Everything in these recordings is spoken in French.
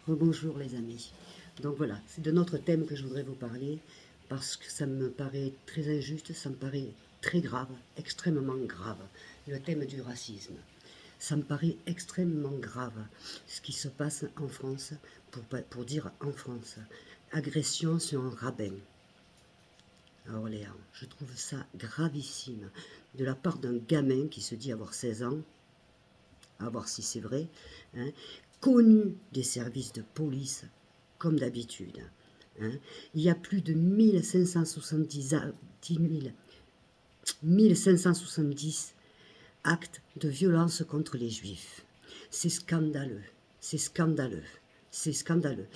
Rebonjour les amis. Donc voilà, c'est de notre thème que je voudrais vous parler parce que ça me paraît très injuste, ça me paraît très grave, extrêmement grave, le thème du racisme. Ça me paraît extrêmement grave ce qui se passe en France, pour dire en France, agression sur un rabbin à Orléans. Je trouve ça gravissime de la part d'un gamin qui se dit avoir 16 ans, à voir si c'est vrai, hein, connu des services de police, comme d'habitude. Hein. Il y a plus de 1570 actes de violence contre les juifs. C'est scandaleux, c'est scandaleux, c'est scandaleux.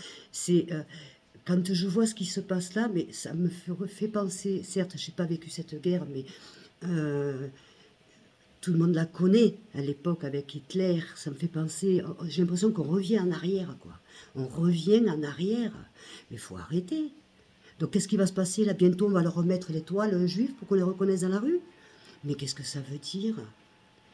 Quand je vois ce qui se passe là, mais ça me fait penser, certes, je n'ai pas vécu cette guerre, mais tout le monde la connaît à l'époque avec Hitler. Ça me fait penser, j'ai l'impression qu'on revient en arrière, quoi. On revient en arrière. Mais il faut arrêter. Donc qu'est-ce qui va se passer là? Bientôt on va leur remettre l'étoile juive pour qu'on les reconnaisse dans la rue. Mais qu'est-ce que ça veut dire?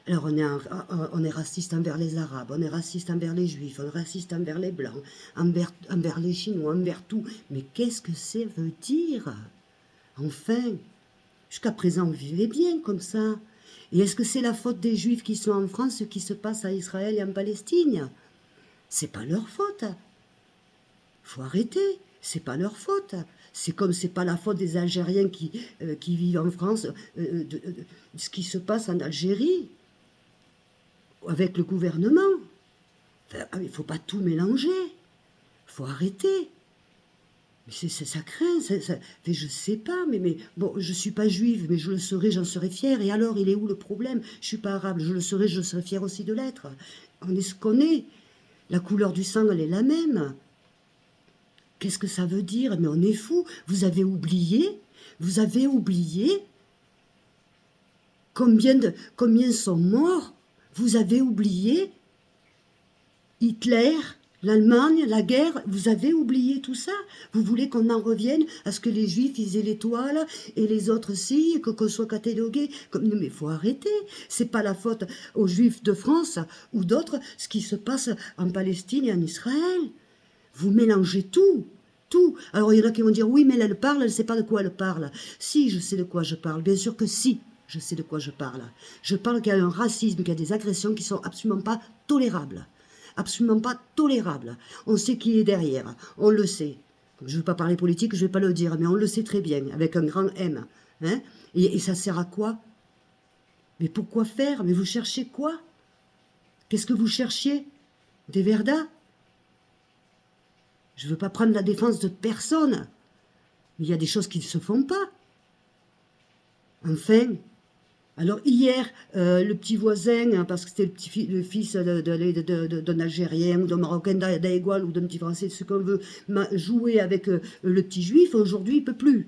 Alors on est raciste envers les Arabes, on est raciste envers les Juifs, on est raciste envers les Blancs, envers les Chinois, envers tout. Mais qu'est-ce que ça veut dire? Enfin, jusqu'à présent on vivait bien comme ça. Et est-ce que c'est la faute des Juifs qui sont en France, ce qui se passe à Israël et en Palestine? C'est pas leur faute. Faut arrêter. C'est pas leur faute. C'est comme c'est pas la faute des Algériens qui vivent en France, de ce qui se passe en Algérie avec le gouvernement. Enfin, il faut pas tout mélanger. Faut arrêter. Ça craint, je sais pas, mais bon, je suis pas juive, mais je le serai, j'en serai fière. Et alors, il est où le problème? Je suis pas arabe, je serai fière aussi de l'être. On est ce qu'on est. La couleur du sang, elle est la même. Qu'est-ce que ça veut dire? Mais on est fou. Vous avez oublié combien sont morts? Vous avez oublié Hitler, l'Allemagne, la guerre, vous avez oublié tout ça? Vous voulez qu'on en revienne à ce que les Juifs ils aient l'étoile et les autres si, qu'on soit catalogués comme... Mais il faut arrêter. C'est pas la faute aux Juifs de France ou d'autres ce qui se passe en Palestine et en Israël. Vous mélangez tout. Tout. Alors il y en a qui vont dire oui, mais elle parle, elle ne sait pas de quoi elle parle. Si, je sais de quoi je parle. Bien sûr que si, je sais de quoi je parle. Je parle qu'il y a un racisme, qu'il y a des agressions qui sont absolument pas tolérables. Absolument pas tolérables. On sait qui est derrière. On le sait. Je ne veux pas parler politique, je ne vais pas le dire, mais on le sait très bien, avec un grand M. Hein, et ça sert à quoi? Mais pourquoi faire? Mais vous cherchez quoi? Qu'est-ce que vous cherchiez? Des Verdas? Je ne veux pas prendre la défense de personne, mais il y a des choses qui ne se font pas. Enfin, alors hier, le petit voisin, parce que c'était le fils d'un Algérien ou d'un Marocain d'Aigual ou d'un petit Français, ce qu'on veut, m'a joué avec le petit Juif, aujourd'hui il ne peut plus.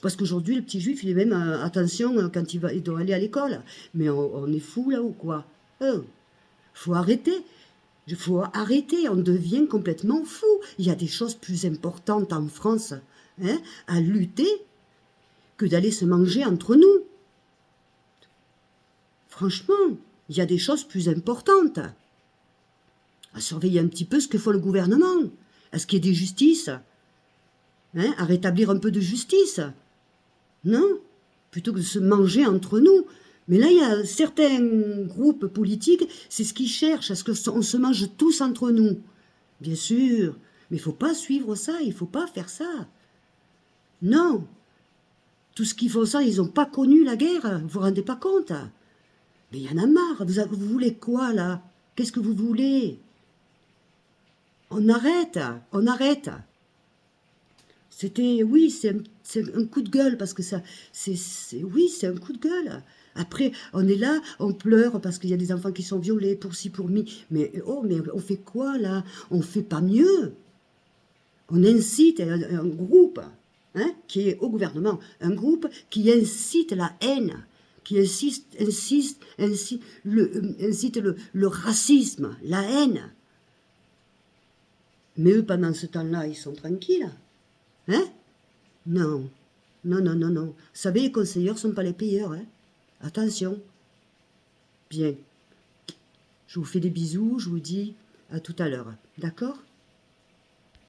Parce qu'aujourd'hui, le petit Juif, il est même, attention, quand il doit aller à l'école. Mais on est fou là ou quoi? Faut arrêter. Il faut arrêter, on devient complètement fou. Il y a des choses plus importantes en France, hein, à lutter que d'aller se manger entre nous. Franchement, il y a des choses plus importantes. À surveiller un petit peu ce que fait le gouvernement. À ce qu'il y ait des justices. Hein, à rétablir un peu de justice. Non, plutôt que de se manger entre nous. Mais là, il y a certains groupes politiques, c'est ce qu'ils cherchent, à ce qu'on se mange tous entre nous. Bien sûr, mais il ne faut pas suivre ça, il ne faut pas faire ça. Non, tout ce qu'ils font ça, ils n'ont pas connu la guerre, vous vous rendez pas compte? Mais il y en a marre, vous voulez quoi là? Qu'est-ce que vous voulez? On arrête, on arrête. C'était, oui, c'est un coup de gueule, parce que ça, oui, c'est un coup de gueule. Après, on est là, on pleure parce qu'il y a des enfants qui sont violés, pour ci, pour mi. Mais, oh, mais on fait quoi, là? On fait pas mieux. On incite un groupe, hein, qui est au gouvernement, un groupe qui incite la haine, qui incite le racisme, la haine. Mais eux, pendant ce temps-là, ils sont tranquilles. Hein? Non, non, non, non, non. Vous savez, les conseillers ne sont pas les payeurs. Hein? Attention. Bien. Je vous fais des bisous, je vous dis à tout à l'heure. D'accord?